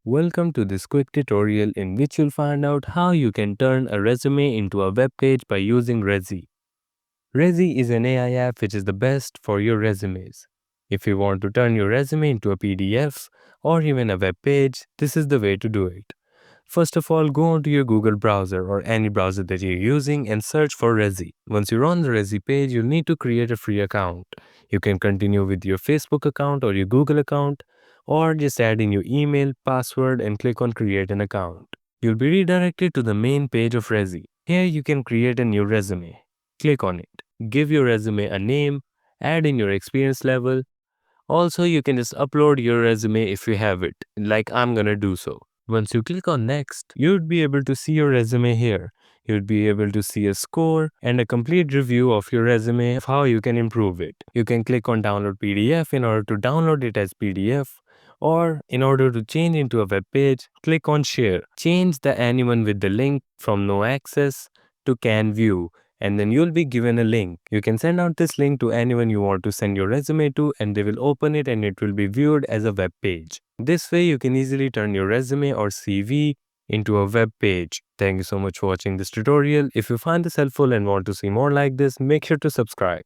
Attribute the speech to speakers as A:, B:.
A: Welcome to this quick tutorial in which you'll find out how you can turn a resume into a web page by using Rezi. Rezi is an AI app which is the best for your resumes. If you want to turn your resume into a PDF or even a web page, this is the way to do it. First of all, go onto your Google browser or any browser that you're using and search for Rezi. Once you're on the Rezi page, you'll need to create a free account. You can continue with your Facebook account or your Google account, or just add in your email, password, and click on Create an Account. You'll be redirected to the main page of Rezi. Here you can create a new resume. Click on it. Give your resume a name, add in your experience level. Also, you can just upload your resume if you have it, like I'm gonna do so. Once you click on next, you'd be able to see your resume here. You'd be able to see a score and a complete review of your resume of how you can improve it. You can click on download PDF in order to download it as PDF, or in order to change into a web page, click on share. Change the anyone with the link from no access to can view, and then you'll be given a link. You can send out this link to anyone you want to send your resume to, and they will open it and it will be viewed as a web page. This way you can easily turn your resume or CV into a web page. Thank you so much for watching this tutorial. If you find this helpful and want to see more like this, make sure to subscribe.